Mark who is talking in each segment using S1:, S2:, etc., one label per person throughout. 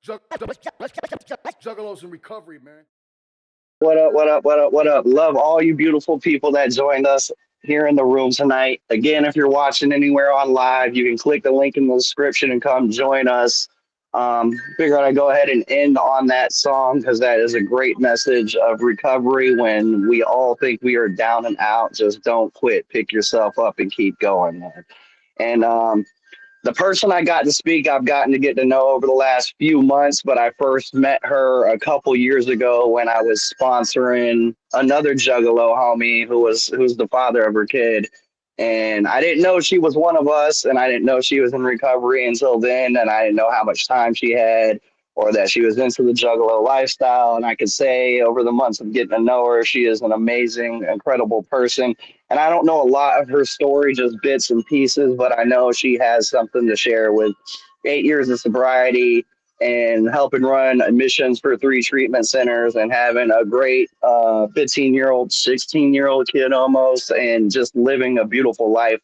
S1: Juggalos in recovery, man.
S2: What up, what up, what up, what up? Love all you beautiful people that joined us here in the room tonight. Again, if you're watching anywhere on live, you can click the link in the description and come join us. Figure I'd go ahead and end on that song because that is a great message of recovery when we all think we are down and out. Just don't quit. Pick yourself up and keep going, man. And the person I got to speak, I've gotten to get to know over the last few months, but I first met her a couple years ago when I was sponsoring another Juggalo homie who's the father of her kid. And I didn't know she was one of us, and I didn't know she was in recovery until then, and I didn't know how much time she had or that she was into the Juggalo lifestyle. And I could say over the months of getting to know her, she is an amazing, incredible person, and I don't know a lot of her story, just bits and pieces, but I know she has something to share with 8 years of sobriety and helping run admissions for three treatment centers and having a great 15-year-old, 16-year-old kid almost, and just living a beautiful life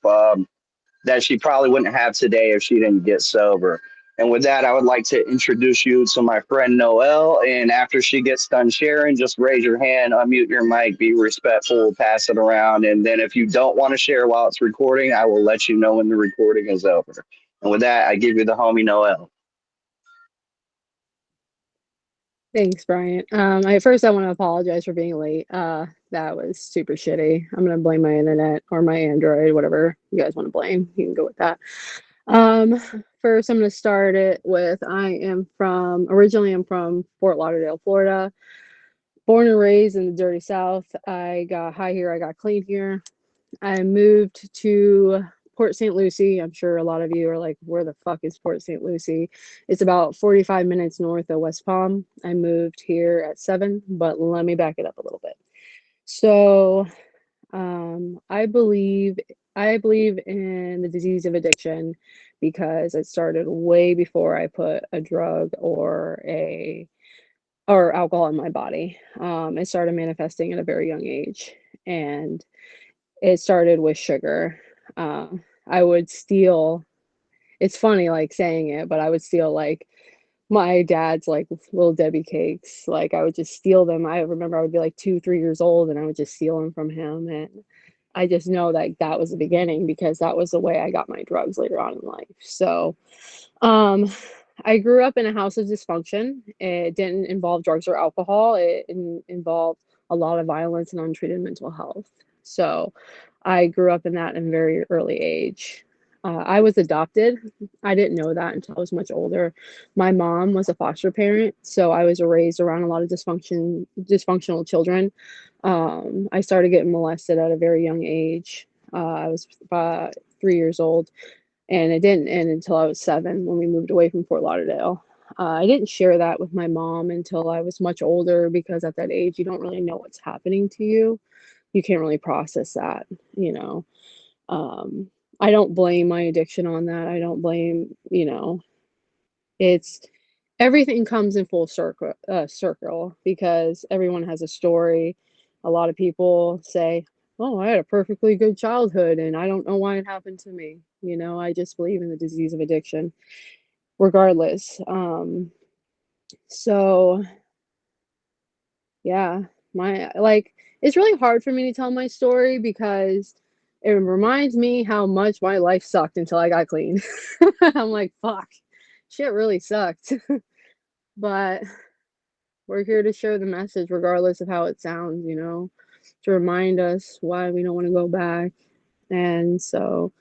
S2: that she probably wouldn't have today if she didn't get sober. And with that, I would like to introduce you to my friend Noelle. And after she gets done sharing, just raise your hand, unmute your mic, be respectful, pass it around. And then if you don't want to share while it's recording, I will let you know when the recording is over. And with that, I give you the homie Noelle.
S3: Thanks, Brian. At first, I want to apologize for being late. That was super shitty. I'm gonna blame my internet or my Android, whatever you guys want to blame. You can go with that. Um, First, I'm gonna start it with originally I'm from Fort Lauderdale, Florida. Born and raised in the dirty South. I got high here. I got clean here. I moved to Port St. Lucie. I'm sure a lot of you are like, where the fuck is Port St. Lucie? It's about 45 minutes north of West Palm. I moved here at 7, but let me back it up a little bit. So, I believe in the disease of addiction because it started way before I put a drug or alcohol in my body. It started manifesting at a very young age, and it started with sugar. Uh, I would steal. It's funny, like saying it, but I would steal like my dad's like little Debbie cakes. Like I would just steal them. I remember I would be like 2, 3 years old, and I would just steal them from him. And I just know that that was the beginning because that was the way I got my drugs later on in life. So, um, I grew up in a house of dysfunction. It didn't involve drugs or alcohol. Involved a lot of violence and untreated mental health. So I grew up in that in a very early age. I was adopted. I didn't know that until I was much older. My mom was a foster parent, so I was raised around a lot of dysfunctional children. I started getting molested at a very young age. I was 3 years old, and it didn't end until I was 7 when we moved away from Fort Lauderdale. I didn't share that with my mom until I was much older because at that age, you don't really know what's happening to you. You can't really process that, you know. Um, I don't blame my addiction on that. I don't blame, it's everything comes in full circle because everyone has a story. A lot of people say, "Oh, I had a perfectly good childhood and I don't know why it happened to me." I just believe in the disease of addiction regardless. So yeah, my like it's really hard for me to tell my story because it reminds me how much my life sucked until I got clean. I'm like, fuck, shit really sucked. But we're here to share the message regardless of how it sounds, to remind us why we don't want to go back. And so,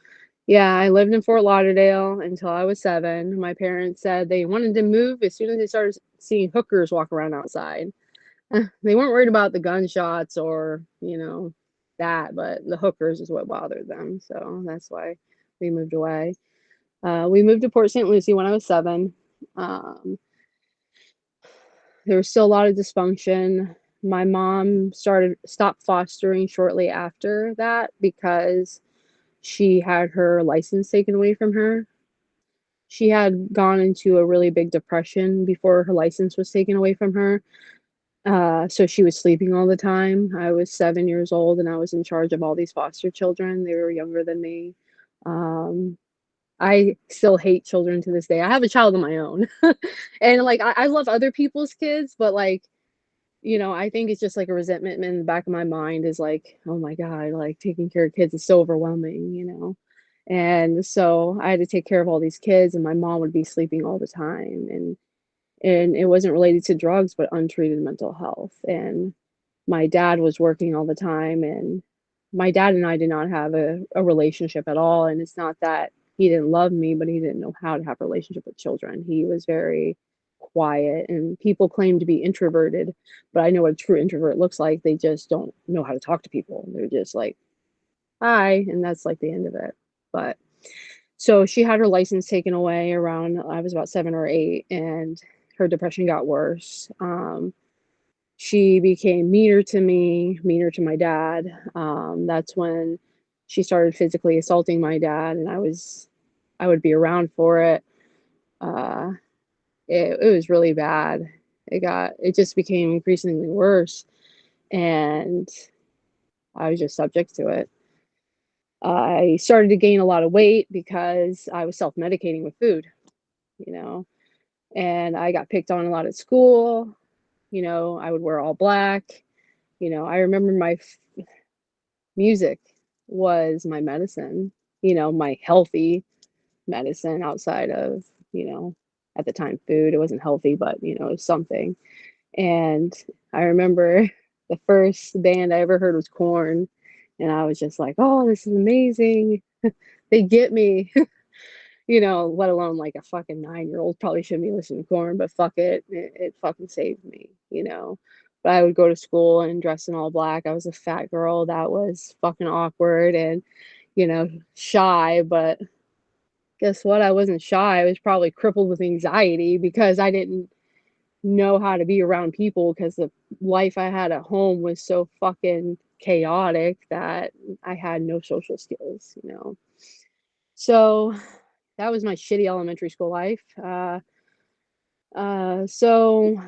S3: yeah, I lived in Fort Lauderdale until I was 7. My parents said they wanted to move as soon as they started seeing hookers walk around outside. They weren't worried about the gunshots or, that, but the hookers is what bothered them. So that's why we moved away. We moved to Port St. Lucie when I was 7. Um, there was still a lot of dysfunction. My mom stopped fostering shortly after that because she had her license taken away from her. She had gone into a really big depression before her license was taken away from her. So she was sleeping all the time. I was 7 years old and I was in charge of all these foster children. They were younger than me. Um, I still hate children to this day. I have a child of my own. And, like, I love other people's kids, but, like, I think it's just, like, a resentment in the back of my mind is like, "Oh my god, like, taking care of kids is so overwhelming," you know? And so, I had to take care of all these kids, and my mom would be sleeping all the time, and it wasn't related to drugs, but untreated mental health, and my dad was working all the time, and my dad and I did not have a relationship at all, and it's not that he didn't love me, but he didn't know how to have a relationship with children. He was very quiet, and people claim to be introverted, but I know what a true introvert looks like. They just don't know how to talk to people. They're just like, "Hi," and that's, like, the end of it. But so she had her license taken away around I was about 7 or 8, and her depression got worse. She became meaner to me, meaner to my dad. That's when she started physically assaulting my dad, and I would be around for it. Uh, it was really bad. It just became increasingly worse, and I was just subject to it. I started to gain a lot of weight because I was self-medicating with food, you know, and I got picked on a lot at school. I would wear all black. I remember music was my medicine, my healthy medicine outside of, you know, at the time food. It wasn't healthy, but it was something. And I remember the first band I ever heard was Corn, and I was just like, "Oh, this is amazing. They get me." Let alone like a fucking 9-year-old probably shouldn't be listening to Corn, but fuck it. It fucking saved me. But I would go to school and dress in all black. I was a fat girl that was fucking awkward and, shy, but guess what? I wasn't shy. I was probably crippled with anxiety because I didn't know how to be around people because the life I had at home was so fucking chaotic that I had no social skills. So that was my shitty elementary school life. So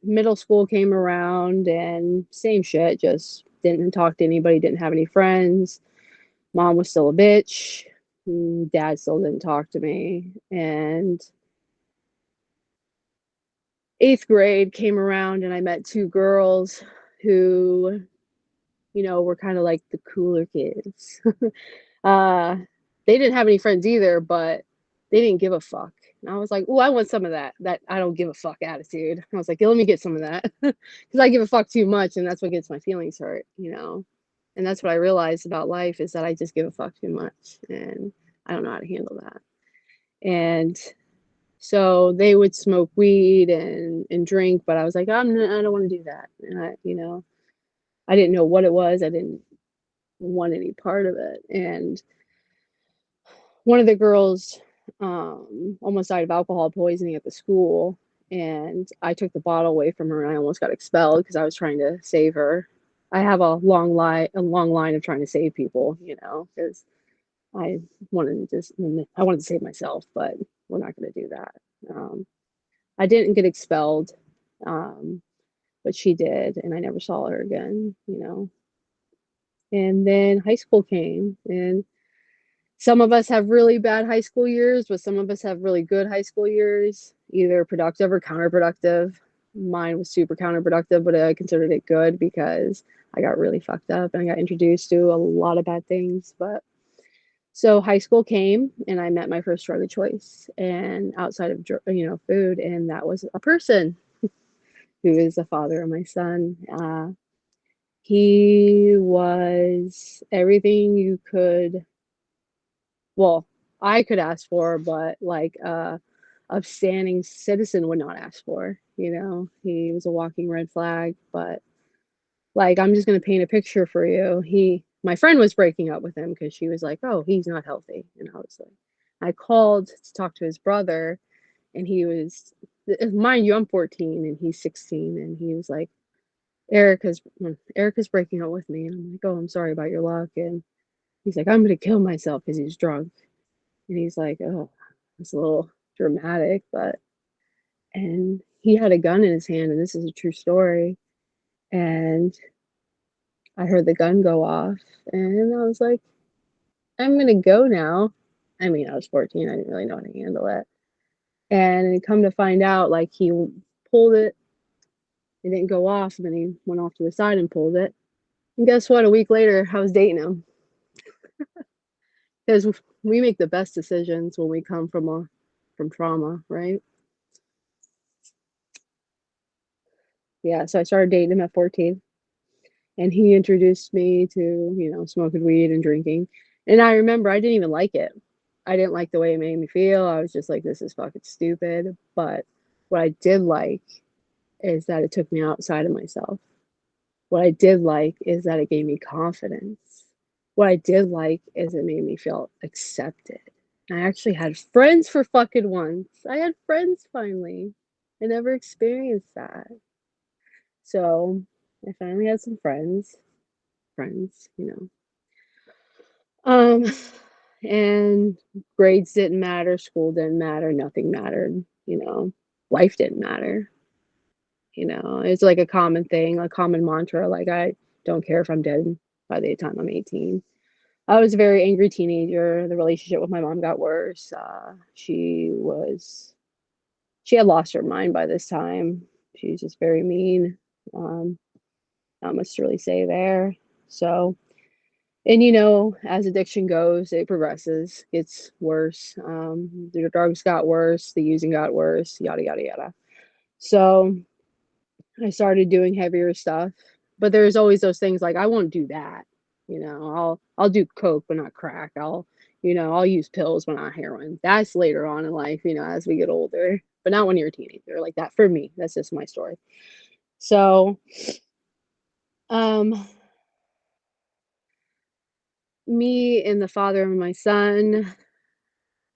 S3: middle school came around and same shit, just didn't talk to anybody, didn't have any friends. Mom was still a bitch. Dad still didn't talk to me. And eighth grade came around and I met two girls who, were kind of like the cooler kids. uh, they didn't have any friends either, but they didn't give a fuck. And I was like, "Oh, I want some of that I don't give a fuck attitude." I was like, "Yeah, let me get some of that." Because I give a fuck too much, and that's what gets my feelings hurt. And that's what I realized about life is that I just give a fuck too much, and I don't know how to handle that. And so they would smoke weed and drink, but I was like, I don't want to do that. And I didn't know what it was. I didn't want any part of it. And one of the girls almost died of alcohol poisoning at the school, and I took the bottle away from her, and I almost got expelled because I was trying to save her. I have a long line of trying to save people, because I I wanted to save myself, but we're not going to do that. Um, I didn't get expelled, um, but she did, and I never saw her again. And then high school came, and some of us have really bad high school years, but some of us have really good high school years, either productive or counterproductive. Mine was super counterproductive, but I considered it good because I got really fucked up and I got introduced to a lot of bad things. But so high school came and I met my first drug of choice, and outside of food, and that was a person who is the father of my son. He was everything you could well, I could ask for, but like upstanding citizen would not ask for. He was a walking red flag, but like I'm just gonna paint a picture for you. My friend was breaking up with him because she was like, "Oh, he's not healthy," and I was like, I called to talk to his brother, and he was, mind you, I'm 14 and he's 16, and he was like, Erica's breaking up with me," and I'm like, "Oh, I'm sorry about your luck," and he's like, "I'm gonna kill myself because he's drunk." And he's like, "Oh, it's a little dramatic," and he had a gun in his hand, and this is a true story. And I heard the gun go off, and I was like, "I'm gonna go now." I mean, I was 14. I didn't really know how to handle it. And come to find out, like, he pulled it. It didn't go off, and then he went off to the side and pulled it. And guess what? A week later, I was dating him. Because we make the best decisions when we come from trauma, right? Yeah, so I started dating him at 14, and he introduced me to, smoking weed and drinking. And I remember I didn't even like it. I didn't like the way it made me feel. I was just like, this is fucking stupid. But what I did like is that it took me outside of myself. What I did like is that it gave me confidence. What I did like is it made me feel accepted. I actually had friends for fucking once. I had friends finally. I never experienced that. So I finally had some friends. Um, and grades didn't matter, school didn't matter, nothing mattered. Life didn't matter. It's like a common thing, a common mantra. Like, I don't care if I'm dead by the time I'm 18. I was a very angry teenager. The relationship with my mom got worse. She had lost her mind by this time. She was just very mean. Um, Not much to really say there. So, and as addiction goes, it progresses, gets worse. The drugs got worse, the using got worse, yada yada yada. So I started doing heavier stuff, but there's always those things like I won't do that. I'll do coke but not crack. I'll use pills but not heroin. That's later on in life, as we get older. But not when you're a teenager like that. For me, that's just my story. So, um, me and the father of my son,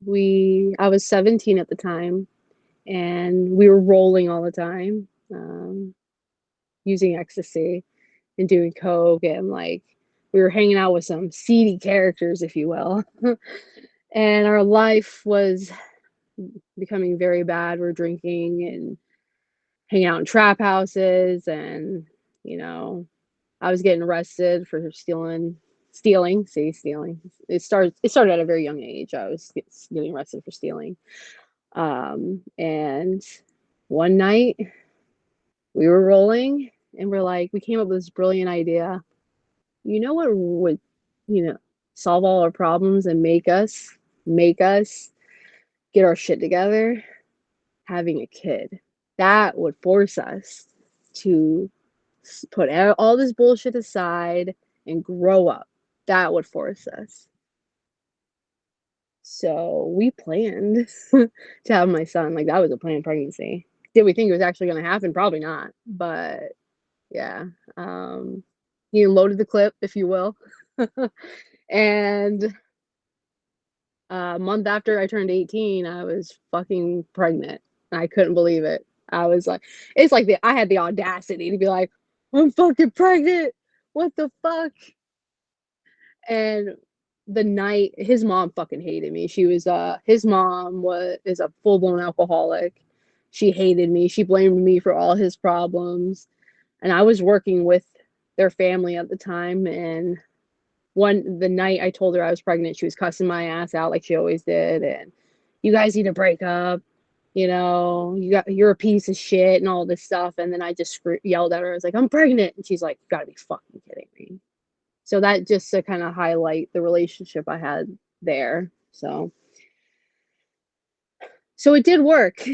S3: I was 17 at the time, and we were rolling all the time, using ecstasy and doing coke, and like we were hanging out with some seedy characters, if you will. And our life was becoming very bad. We're drinking and hanging out in trap houses, and you know, I was getting arrested for stealing. See, stealing. It started at a very young age. I was getting arrested for stealing. And one night we were rolling, and we came up with this brilliant idea. You know what would, you know, solve all our problems and make us get our shit together? Having a kid. That would force us to put all this bullshit aside and grow up. That would force us. So we planned to have my son. Like, that was a planned pregnancy. Did we think it was actually going to happen? Probably not. But yeah, loaded the clip, if you will. And a month after I turned 18, I was fucking pregnant. I couldn't believe it. I was like, it's like I had the audacity to be like, I'm fucking pregnant. What the fuck? And the night his mom fucking hated me. His mom is a full-blown alcoholic. She hated me. She blamed me for all his problems. And I was working with their family at the time, and the night I told her I was pregnant, she was cussing my ass out like she always did, and you guys need to break up. You're a piece of shit and all this stuff. And then I just yelled at her. I was like, I'm pregnant. And she's like, you gotta be fucking kidding me. So that just to kind of highlight the relationship I had there. So it did work.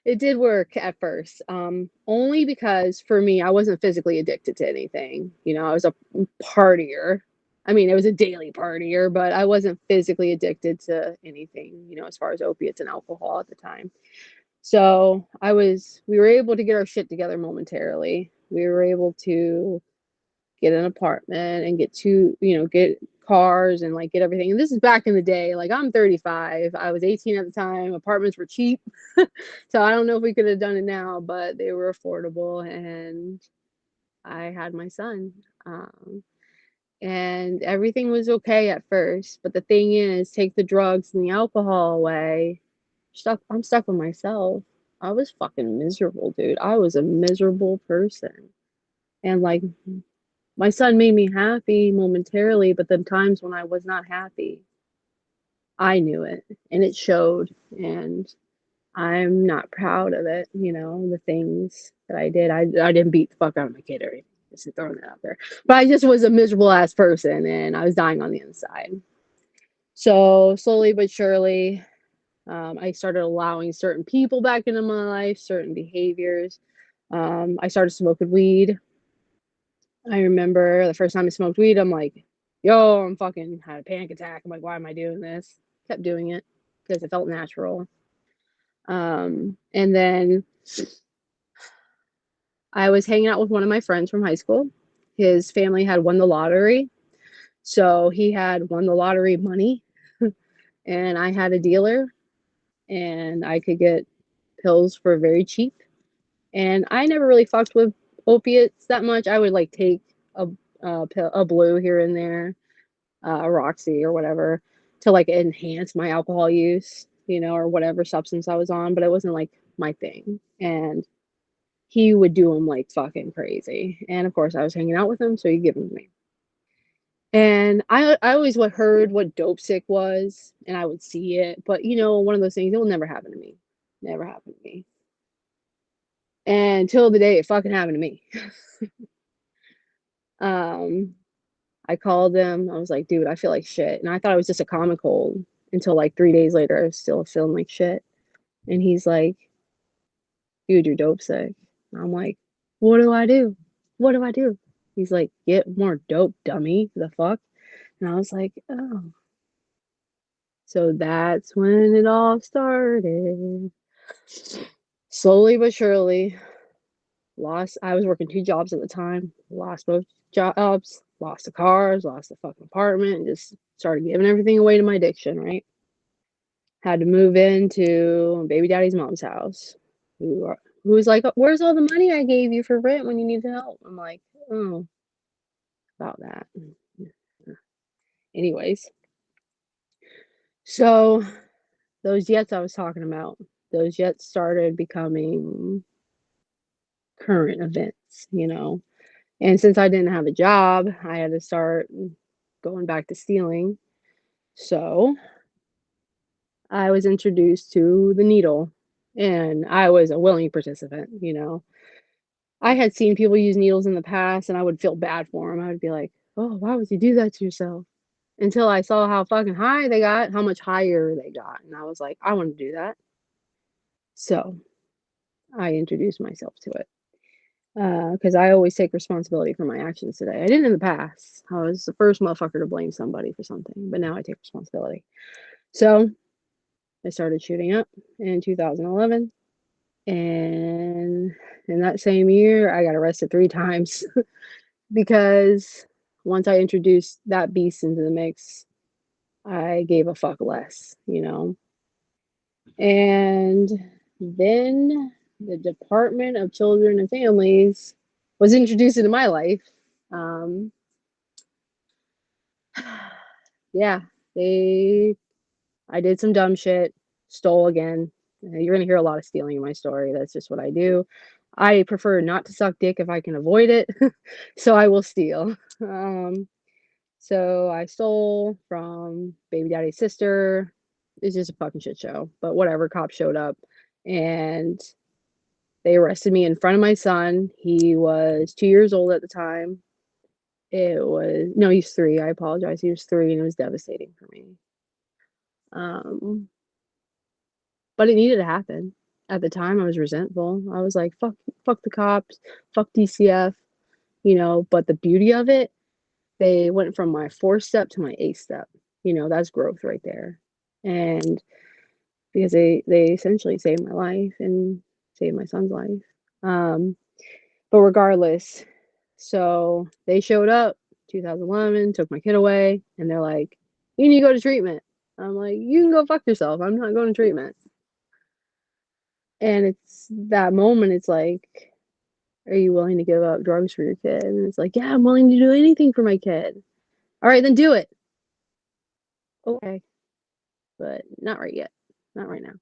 S3: It did work at first. Only because for me, I wasn't physically addicted to anything. I was a partier. I mean, it was a daily partier, but I wasn't physically addicted to anything, as far as opiates and alcohol at the time. So we were able to get our shit together momentarily. We were able to get an apartment and get cars and like get everything. And this is back in the day. Like, I'm 35. I was 18 at the time. Apartments were cheap. So I don't know if we could have done it now, but they were affordable, and I had my son. And everything was okay at first. But the thing is, take the drugs and the alcohol away. I'm stuck with myself. I was fucking miserable, dude. I was a miserable person. And like, my son made me happy momentarily, but then times when I was not happy. I knew it, and it showed, and I'm not proud of it, the things that I did. I didn't beat the fuck out of my kid or anything, just throwing that out there. But I just was a miserable ass person, and I was dying on the inside. So slowly but surely, I started allowing certain people back into my life, certain behaviors. I started smoking weed. I remember the first time I smoked weed, I'm like, yo, I'm fucking had a panic attack. I'm like, why am I doing this? Kept doing it because it felt natural. And then I was hanging out with one of my friends from high school. His family had won the lottery. So he had won the lottery money, and I had a dealer, and I could get pills for very cheap. And I never really fucked with opiates that much. I would like take a blue here and there, a Roxy or whatever, to like enhance my alcohol use, or whatever substance I was on, but it wasn't like my thing. And he would do them like fucking crazy. And of course, I was hanging out with him, so he'd give them to me. And I always heard what dope sick was, and I would see it, but one of those things, it will never happen to me. Never happened to me. And until the day it fucking happened to me. um, I called him. I was like, dude, I feel like shit. And I thought it was just a common cold until like 3 days later, I was still feeling like shit. And he's like, dude, you're dope sick. And I'm like, what do I do? What do I do? He's like, get more dope, dummy. The fuck? And I was like, oh. So that's when it all started. Slowly but surely, I was working 2 jobs at the time, lost both jobs, lost the cars, lost the fucking apartment, and just started giving everything away to my addiction, right? Had to move into baby daddy's mom's house, who was like, where's all the money I gave you for rent when you needed help? I'm like, oh, about that. Anyways, so those jets I was talking about, those jets started becoming current events. And since I didn't have a job, I had to start going back to stealing. So I was introduced to the needle, and I was a willing participant. I had seen people use needles in the past, and I would feel bad for them. I would be like, oh, why would you do that to yourself? Until I saw how fucking high they got, how much higher they got. And I was like, I want to do that. So I introduced myself to it. Because I always take responsibility for my actions today. I didn't in the past. I was the first motherfucker to blame somebody for something, but now I take responsibility. So I started shooting up in 2011, and in that same year, I got arrested 3 times because once I introduced that beast into the mix, I gave a fuck less. And then the Department of Children and Families was introduced into my life. Um, yeah, I did some dumb shit, stole again. You're gonna hear a lot of stealing in my story. That's just what I do. I prefer not to suck dick if I can avoid it, so I will steal. So I stole from baby daddy's sister. It's just a fucking shit show, but whatever. Cops showed up, and they arrested me in front of my son. He was 2 years old at the time. It was no, he's 3. I apologize. He was 3, and it was devastating for me. Um, but it needed to happen. At the time, I was resentful. I was like, fuck the cops, fuck DCF. But the beauty of it, they went from my 4th step to my 8th step. That's growth right there. And because they essentially saved my life and saved my son's life. But regardless, so they showed up 2011, took my kid away, and they're like, you need to go to treatment. I'm like, you can go fuck yourself. I'm not going to treatment. And it's that moment, it's like, are you willing to give up drugs for your kid? And it's like, yeah, I'm willing to do anything for my kid. All right, then do it. Okay. But not right yet. Not right now.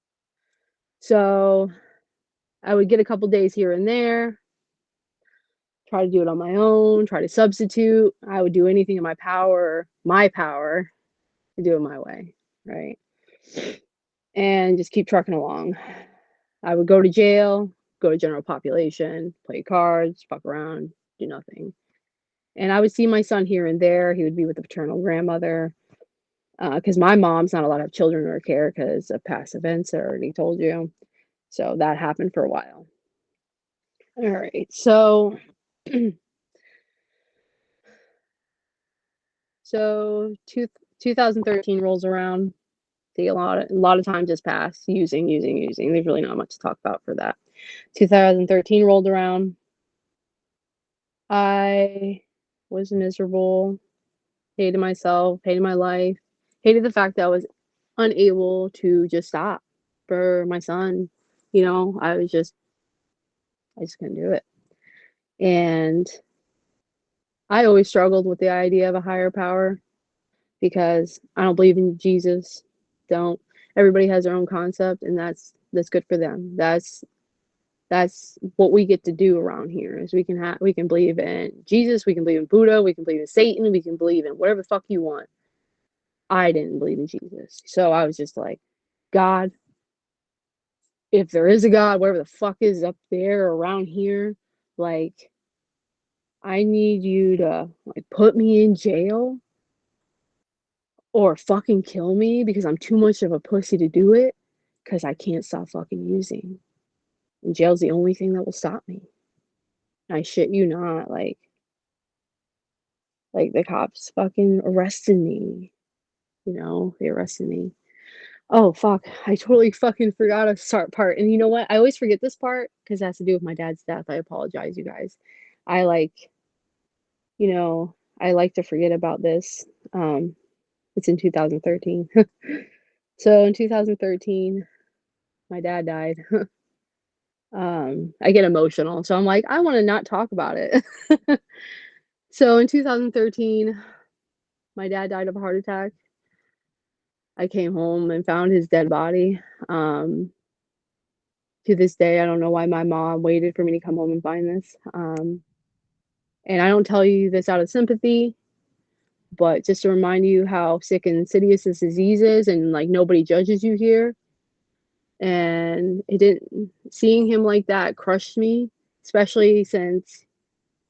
S3: So I would get a couple days here and there, try to do it on my own, try to substitute. I would do anything in my power to do it my way. Right. and just keep trucking along. I would go to jail, go to general population, play cards, fuck around, do nothing. And I would see my son here and there. He would be with the paternal grandmother because my mom's not allowed to have children in her care because of past events. I already told you. So that happened for a while. All right. So, so 2013 rolls around. See, a lot of time just passed. Using. There's really not much to talk about for that. 2013 rolled around. I was miserable, hated myself, hated my life, hated the fact that I was unable to just stop for my son. I just couldn't do it. And I always struggled with the idea of a higher power because I don't believe in Jesus. Don't. Everybody has their own concept, and that's good for them. That's what we get to do around here is we can believe in Jesus, we can believe in Buddha, we can believe in Satan, we can believe in whatever the fuck you want. I didn't believe in Jesus. So I was just like, God, if there is a God, whatever the fuck is up there around here, like I need you to like put me in jail or fucking kill me because I'm too much of a pussy to do it because I can't stop fucking using. And jail's the only thing that will stop me. I shit you not, like the cops fucking arrested me. They arrested me. Oh fuck, I totally fucking forgot a start part. And you know what? I always forget this part because it has to do with my dad's death. I apologize, you guys. I like, I like to forget about this. It's in 2013. So in 2013, my dad died. I get emotional, so I'm like, I want to not talk about it. So in 2013, my dad died of a heart attack. I came home and found his dead body. To this day, I don't know why my mom waited for me to come home and find this. And I don't tell you this out of sympathy, but just to remind you how sick and insidious this disease is, and like nobody judges you here. And it didn't, seeing him like that crushed me, especially since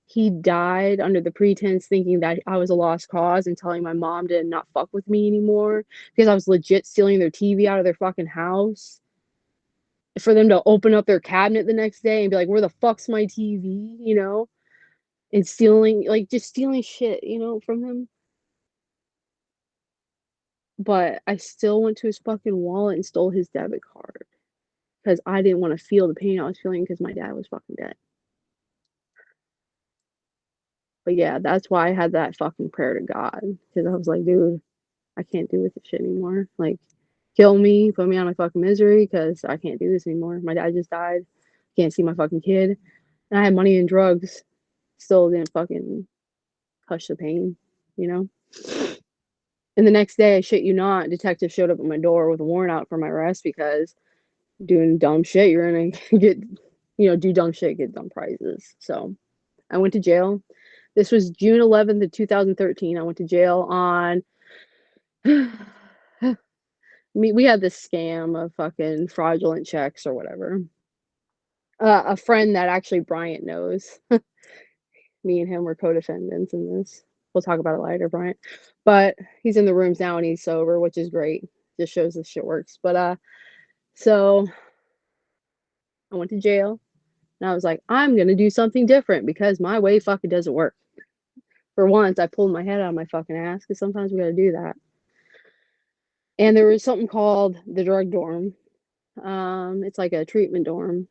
S3: he died under the pretense thinking that I was a lost cause and telling my mom to not fuck with me anymore because I was legit stealing their TV out of their fucking house for them to open up their cabinet the next day and be like, where the fuck's my TV, and stealing, like, just stealing shit, from him. But I still went to his fucking wallet and stole his debit card because I didn't want to feel the pain I was feeling because my dad was fucking dead. But yeah, that's why I had that fucking prayer to God because I was like, dude, I can't do with this shit anymore. Like, kill me, put me on my fucking misery because I can't do this anymore. My dad just died. Can't see my fucking kid. And I had money and drugs. Still didn't fucking hush the pain, you know? And the next day, I shit you not, detective showed up at my door with a warrant out for my arrest because doing dumb shit, you're gonna get, do dumb shit, get dumb prizes. So I went to jail. This was June 11th of 2013. I went to jail on we had this scam of fucking fraudulent checks or whatever. A friend that actually Bryant knows. Me and him were co-defendants in this. We'll talk about it later, Bryant. But he's in the rooms now and he's sober, which is great. Just shows this shit works. But so I went to jail and I was like, I'm gonna do something different because my way fucking doesn't work. For once, I pulled my head out of my fucking ass because sometimes we gotta do that. And there was something called the drug dorm. It's like a treatment dorm.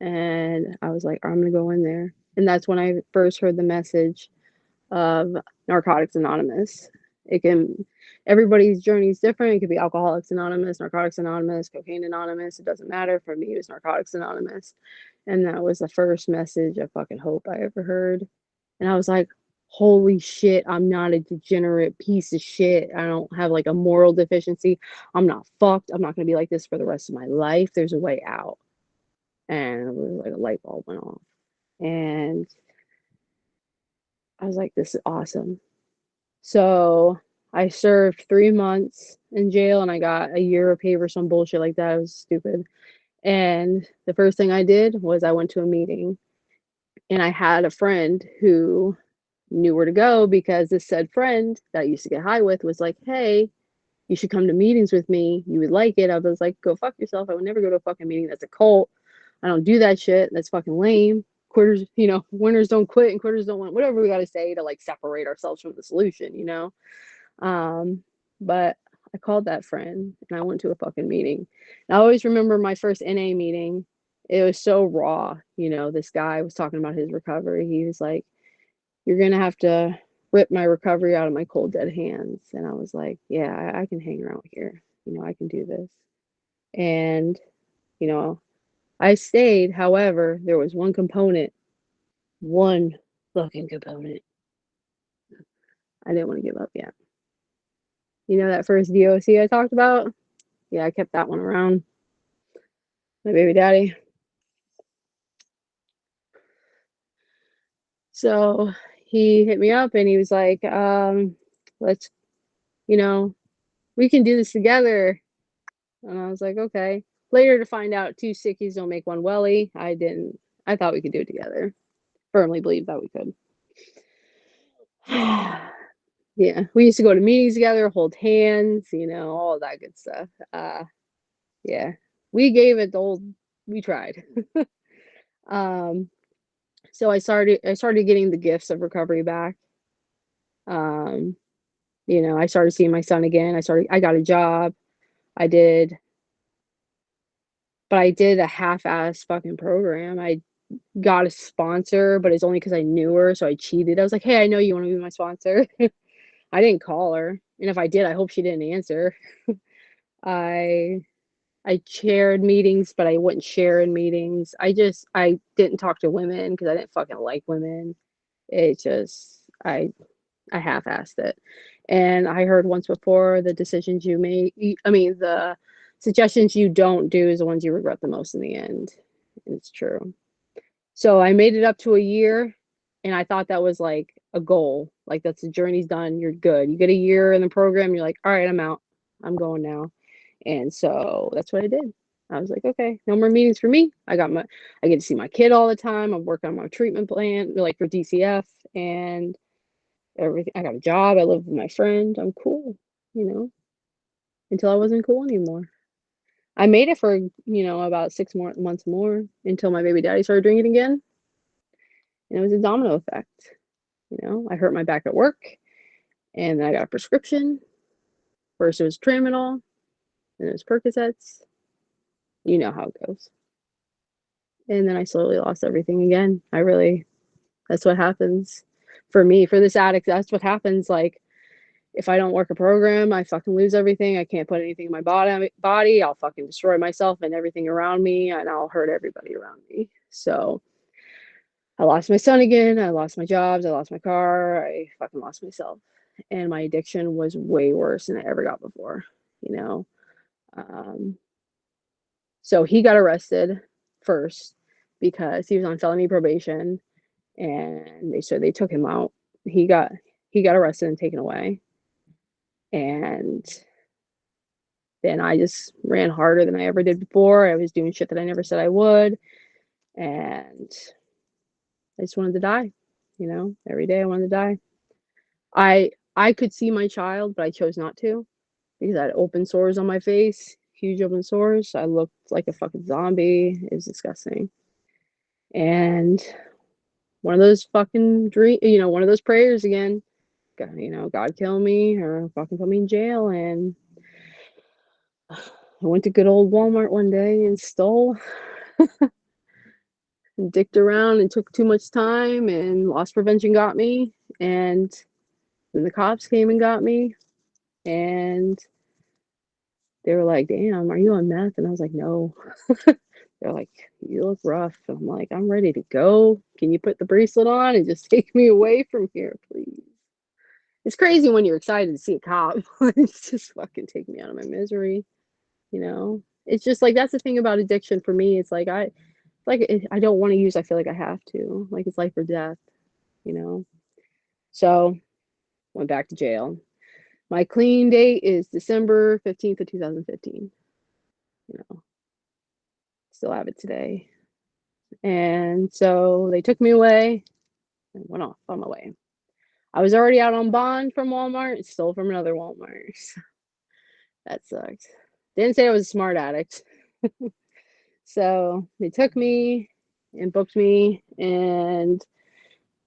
S3: And I was like, I'm gonna go in there. And that's when I first heard the message of Narcotics Anonymous. It can Everybody's journey is different. It could be Alcoholics Anonymous, Narcotics Anonymous, Cocaine Anonymous. It doesn't matter. For me, it was Narcotics Anonymous. And that was the first message of fucking hope I ever heard. And I was like, holy shit, I'm not a degenerate piece of shit. I don't have like a moral deficiency. I'm not fucked. I'm not gonna be like this for the rest of my life. There's a way out. And it was like a light bulb went off. And I was like, this is awesome. So I served 3 months in jail and I got a year of pay for some bullshit like that. It was stupid. And the first thing I did was I went to a meeting, and I had a friend who knew where to go because this said friend that I used to get high with was like, "Hey, you should come to meetings with me. You would like it." I was like, "Go fuck yourself. I would never go to a fucking meeting. That's a cult. I don't do that shit. That's fucking lame. Quitters, winners don't quit and quitters don't win." Whatever we got to say to like separate ourselves from the solution. But I called that friend and I went to a fucking meeting. And I always remember my first NA meeting. It was so raw. This guy was talking about his recovery. He was like, "You're going to have to rip my recovery out of my cold, dead hands." And I was like, "Yeah, I can hang around here. I can do this." And, you know, I stayed. However, there was one fucking component. I didn't want to give up yet. That first DOC I talked about? Yeah, I kept that one around. My baby daddy. So he hit me up and he was like, let's, we can do this together. And I was like, okay. Later to find out 2 sickies don't make one welly. I thought we could do it together. Firmly believed that we could. Yeah, we used to go to meetings together, hold hands, all that good stuff. Yeah, we gave it we tried. um, so I started getting the gifts of recovery back. Um, I started seeing my son again. I got a job. I did, but I did a half-ass fucking program. I got a sponsor, but it's only because I knew her, so I cheated. I was like, "Hey, I know you want to be my sponsor." I didn't call her, and if I did, I hope she didn't answer. I I chaired meetings, but I wouldn't share in meetings. I didn't talk to women because I didn't fucking like women. It just I half-assed it. And I heard once before the decisions you make, I mean, the suggestions you don't do is the ones you regret the most in the end. And it's true. So I made it up to a year, and I thought that was like a goal. Like that's the journey's done. You're good. You get a year in the program, you're like, all right, I'm out. I'm going now. And so that's what I did. I was like, okay, no more meetings for me. I get to see my kid all the time. I'm working on my treatment plan, like for DCF and everything. I got a job. I live with my friend. I'm cool, you know, until I wasn't cool anymore. I made it for, about 6 more months more until my baby daddy started drinking again. And it was a domino effect. I hurt my back at work and then I got a prescription. First it was Tramadol, then it was Percocets. You know how it goes. And then I slowly lost everything again. That's what happens for me. For this addict, that's what happens. Like, if I don't work a program, I fucking lose everything. I can't put anything in my body. I'll fucking destroy myself and everything around me, and I'll hurt everybody around me. So I lost my son again. I lost my jobs. I lost my car. I fucking lost myself. And my addiction was way worse than I ever got before, you know? Um, so he got arrested first because he was on felony probation, and they took him out. He got he got arrested and taken away. And then I just ran harder than I ever did before. I was doing shit that I never said I would. And I just wanted to die, every day I wanted to die. I could see my child, but I chose not to because I had open sores on my face, huge open sores. I looked like a fucking zombie. It was disgusting. And one of those fucking one of those prayers again. God kill me or fucking put me in jail. And I went to good old Walmart one day and stole and dicked around and took too much time, and loss prevention got me. And then the cops came and got me, and they were like, "Damn, are you on meth?" And I was like, "No." They're like, "You look rough." I'm like, "I'm ready to go. Can you put the bracelet on and just take me away from here, please?" It's crazy when you're excited to see a cop. It's just fucking take me out of my misery, It's just like that's the thing about addiction for me. It's like I don't want to use. I feel like I have to. Like it's life or death, you know. So went back to jail. My clean date is December 15th of 2015. You know, still have it today. And so they took me away and went off on my way. I was already out on bond from Walmart, stole from another Walmart. That sucked. Didn't say I was a smart addict. So they took me and booked me, and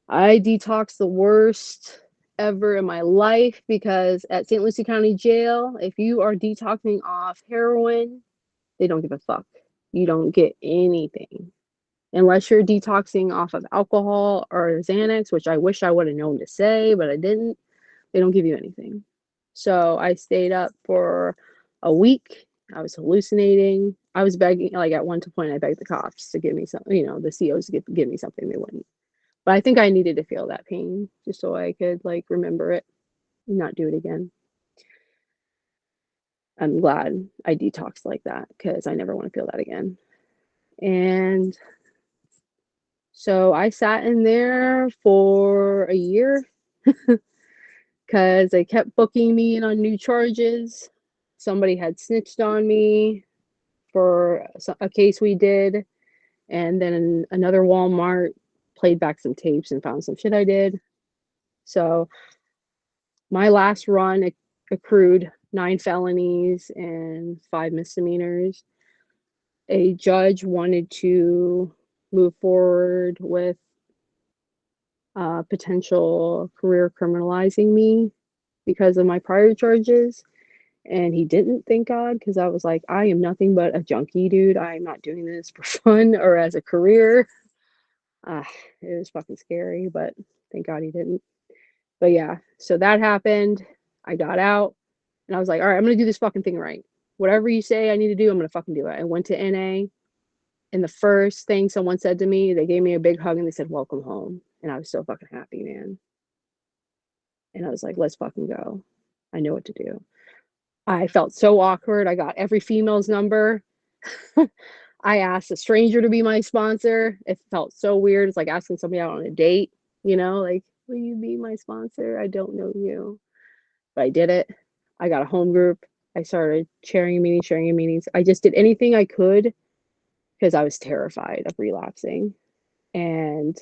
S3: I detoxed the worst ever in my life because at St. Lucie County Jail, if you are detoxing off heroin, they don't give a fuck. You don't get anything. Unless you're detoxing off of alcohol or Xanax, which I wish I would have known to say, but I didn't. They don't give you anything. So I stayed up for a week. I was hallucinating. I was begging, like at one point, I begged the cops to give me some, the COs to give me something. They wouldn't. But I think I needed to feel that pain just so I could like remember it and not do it again. I'm glad I detoxed like that because I never want to feel that again. And so I sat in there for a year because they kept booking me in on new charges. Somebody had snitched on me for a case we did, and then another Walmart played back some tapes and found some shit I did. So my last run accrued 9 felonies and 5 misdemeanors. A judge wanted to move forward with potential career criminalizing me because of my prior charges. And he didn't, thank God, because I was like, I am nothing but a junkie, dude. I'm not doing this for fun or as a career. Uh, it was fucking scary, but thank God he didn't. But yeah, so that happened. I got out and I was like, all right, I'm going to do this fucking thing right. Whatever you say I need to do, I'm going to fucking do it. I went to NA, and the first thing someone said to me, they gave me a big hug and they said, welcome home. And I was so fucking happy, man. And I was like, let's fucking go. I know what to do. I felt so awkward. I got every female's number. I asked a stranger to be my sponsor. It felt so weird. It's like asking somebody out on a date, like, will you be my sponsor? I don't know you. But I did it. I got a home group. I started sharing meetings. I just did anything I could because I was terrified of relapsing. And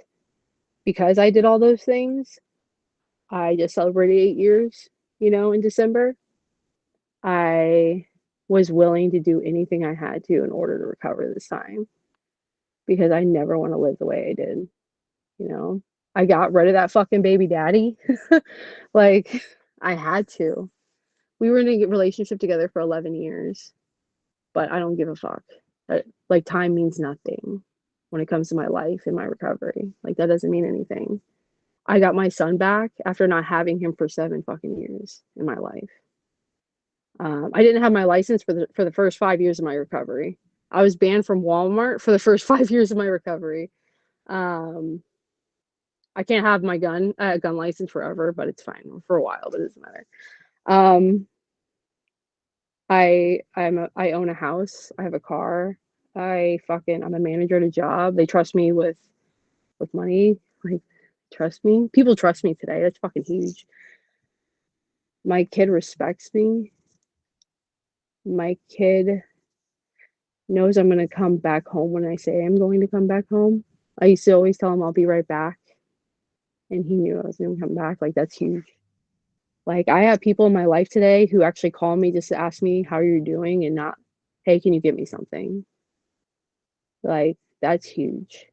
S3: because I did all those things, I just celebrated 8 years, in December. I was willing to do anything I had to in order to recover this time because I never want to live the way I did, you know. I got rid of that fucking baby daddy. Like I had to. We were in a relationship together for 11 years, but I don't give a fuck. Like time means nothing when it comes to my life and my recovery. Like that doesn't mean anything. I got my son back after not having him for 7 fucking years in my life. I didn't have my license for the first 5 years of my recovery. I was banned from Walmart for the first 5 years of my recovery. I can't have my gun license forever, but it's fine for a while. But it doesn't matter. I own a house. I have a car. I'm a manager at a job. They trust me with money. Like trust me. People trust me today. That's fucking huge. My kid respects me. My kid knows I'm going to come back home when I say I'm going to come back home. I used to always tell him I'll be right back. And he knew I was going to come back. Like, that's huge. Like, I have people in my life today who actually call me just to ask me how you're doing and not, hey, can you give me something? Like, that's huge.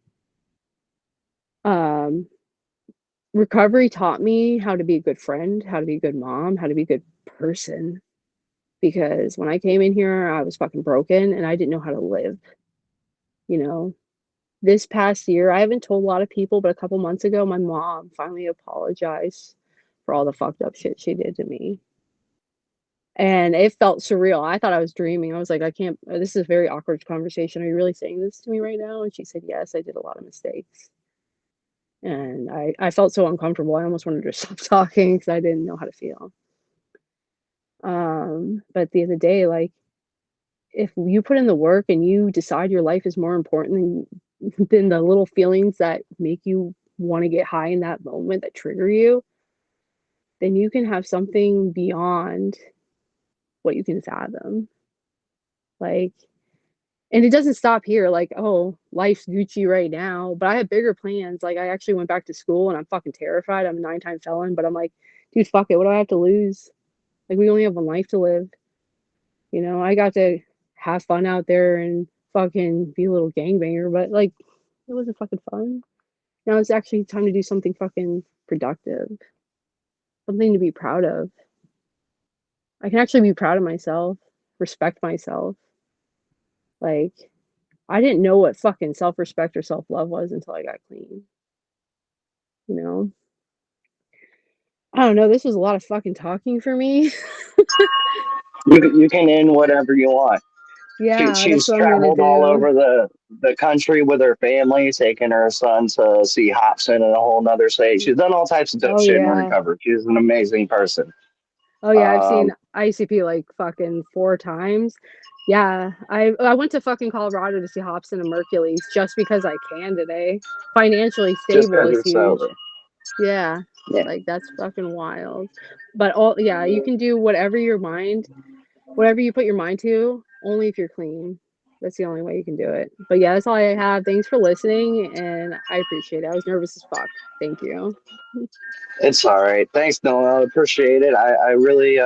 S3: Recovery taught me how to be a good friend, how to be a good mom, how to be a good person. Because when I came in here, I was fucking broken and I didn't know how to live. This past year, I haven't told a lot of people, but a couple months ago, my mom finally apologized for all the fucked up shit she did to me. And it felt surreal. I thought I was dreaming. I was like, I can't, this is a very awkward conversation. Are you really saying this to me right now? And she said, yes, I did a lot of mistakes. And I felt so uncomfortable. I almost wanted to stop talking because I didn't know how to feel. But at the end of the day, like, if you put in the work and you decide your life is more important than the little feelings that make you want to get high in that moment that trigger you, then you can have something beyond what you can fathom. Like, and it doesn't stop here, like, "Oh, life's Gucci right now," but I have bigger plans, like, I actually went back to school, and I'm fucking terrified, I'm a nine-time felon, but I'm like, "Dude, fuck it, what do I have to lose?" Like, we only have one life to live, you know? I got to have fun out there and fucking be a little gangbanger, but, like, it wasn't fucking fun. Now it's actually time to do something fucking productive, something to be proud of. I can actually be proud of myself, respect myself. Like, I didn't know what fucking self-respect or self-love was until I got clean, you know? I don't know, this was a lot of fucking talking for me.
S2: You can end whatever you want.
S3: Yeah, that's
S2: She's
S3: what I'm gonna
S2: traveled all
S3: do.
S2: over the country with her family, taking her son to see Hobson in a whole nother state. She's done all types of dope
S3: Oh,
S2: shit in
S3: yeah.
S2: recovery. She's an amazing person.
S3: Oh, yeah, I've seen
S2: Um,
S3: ICP, like, fucking 4 times. Yeah, I went to fucking Colorado to see Hobson and Mercules just because I can today. Financially
S2: just
S3: stable
S2: because
S3: is
S2: you're
S3: huge.
S2: sober.
S3: Yeah,
S2: Yeah,
S3: like, that's fucking wild. But all yeah, you can do whatever you put your mind to, only if you're clean. That's the only way you can do it. But yeah, that's all I have. Thanks for listening, and I appreciate it. I was nervous as fuck. Thank you.
S2: it's all right. Thanks, Noah. I appreciate it. I really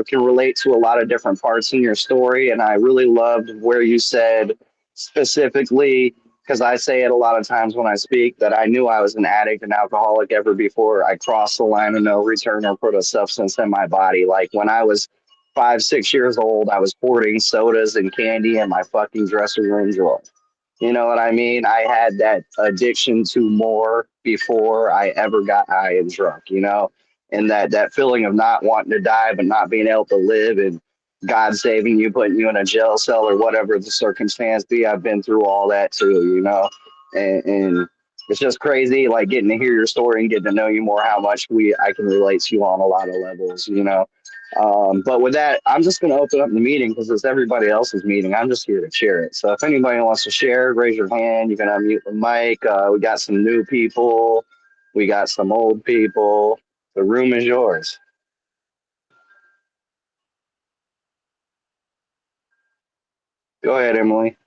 S2: can relate to a lot of different parts in your story, and I really loved where you said specifically, because I say it a lot of times when I speak, that I knew I was an addict and alcoholic ever before I crossed the line of no return or put a substance in my body. Like when I was 5, 6 years old, I was hoarding sodas and candy in my fucking dressing room drawer. You know what I mean? I had that addiction to more before I ever got high and drunk, you know? And that feeling of not wanting to die but not being able to live and God saving you, putting you in a jail cell or whatever the circumstance be. I've been through all that too, you know? And it's just crazy, like getting to hear your story and getting to know you more, how much I can relate to you on a lot of levels, you know? But with that, I'm just going to open up the meeting because it's everybody else's meeting. I'm just here to share it. So if anybody wants to share, raise your hand. You can unmute the mic. We got some new people. We got some old people. The room is yours. Go ahead, Emily.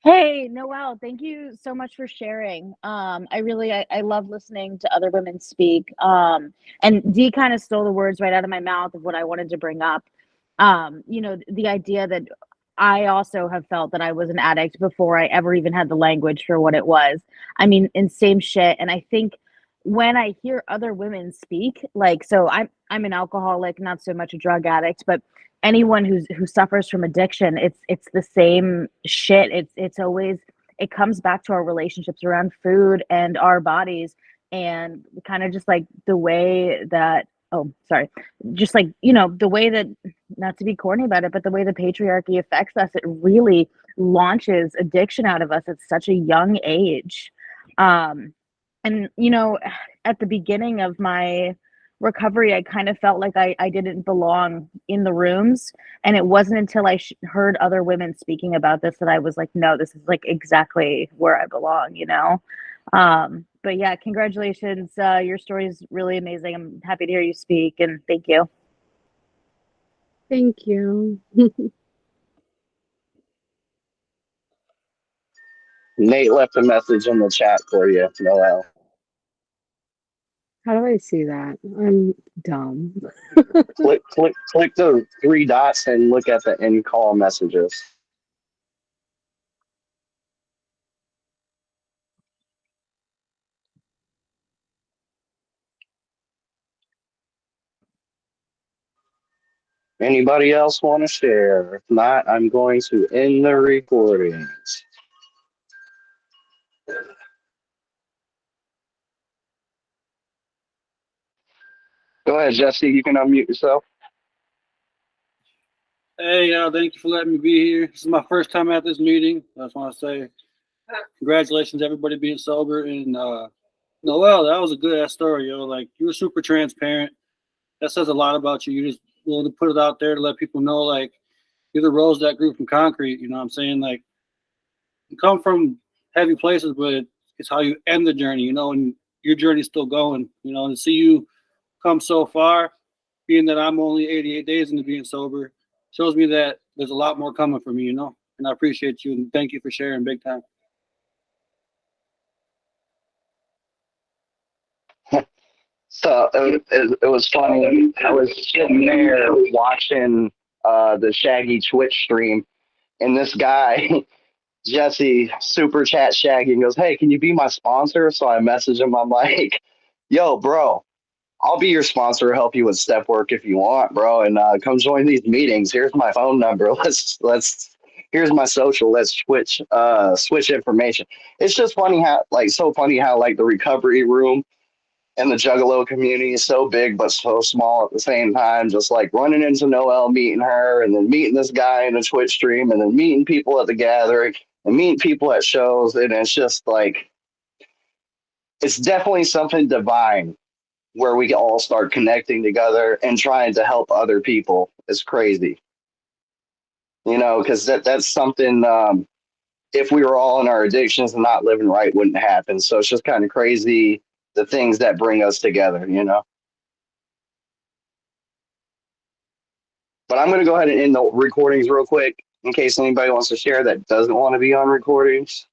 S4: Hey, Noelle, thank you so much for sharing. I love listening to other women speak. And Dee kind of stole the words right out of my mouth of what I wanted to bring up. The idea that I also have felt that I was an addict before I ever even had the language for what it was. I mean, and same shit. And I think when I hear other women speak, like, so I'm an alcoholic, not so much a drug addict, but anyone who suffers from addiction, it's the same shit. It's always, it comes back to our relationships around food and our bodies, and kind of just like the way that, oh sorry, just like, the way that, not to be corny about it, but the way the patriarchy affects us, it really launches addiction out of us at such a young age. And at the beginning of my recovery, I kind of felt like I didn't belong in the rooms. And it wasn't until I heard other women speaking about this that I was like, no, this is like exactly where I belong. But yeah, congratulations. Your story is really amazing. I'm happy to hear you speak, and thank you.
S3: Thank you.
S2: Nate left a message in the chat for you, Noelle.
S3: How do I see that? I'm dumb.
S2: Click the 3 dots and look at the in call messages. Anybody else want to share? If not, I'm going to end the recordings. Go ahead, Jesse. You can unmute yourself.
S5: Hey, thank you for letting me be here. This is my first time at this meeting. I just want to say congratulations to everybody being sober. And Noelle, that was a good ass story, yo. Like, you were super transparent. That says a lot about you. You're just willing to put it out there to let people know, like, you're the rose that grew from concrete. You know what I'm saying? Like, you come from heavy places, but it's how you end the journey, and your journey's still going, and to see you come so far, being that I'm only 88 days into being sober, shows me that there's a lot more coming for me, you know? And I appreciate you and thank you for sharing big time.
S2: So it was funny. I was sitting there watching the Shaggy Twitch stream, and this guy, Jesse, super chat Shaggy and goes, "Hey, can you be my sponsor?" So I message him. I'm like, "Yo, bro, I'll be your sponsor, help you with step work if you want, bro, and come join these meetings. Here's my phone number. Let's here's my social. Let's switch information." It's just funny how so funny how like the recovery room and the Juggalo community is so big but so small at the same time. Just like running into Noelle, meeting her, and then meeting this guy in a Twitch stream, and then meeting people at the gathering, and meeting people at shows, and it's just like it's definitely something divine where we all start connecting together and trying to help other people. Is crazy, because that's something. If we were all in our addictions and not living right, wouldn't happen. So it's just kind of crazy the things that bring us together. But I'm going to go ahead and end the recordings real quick in case anybody wants to share that doesn't want to be on recordings.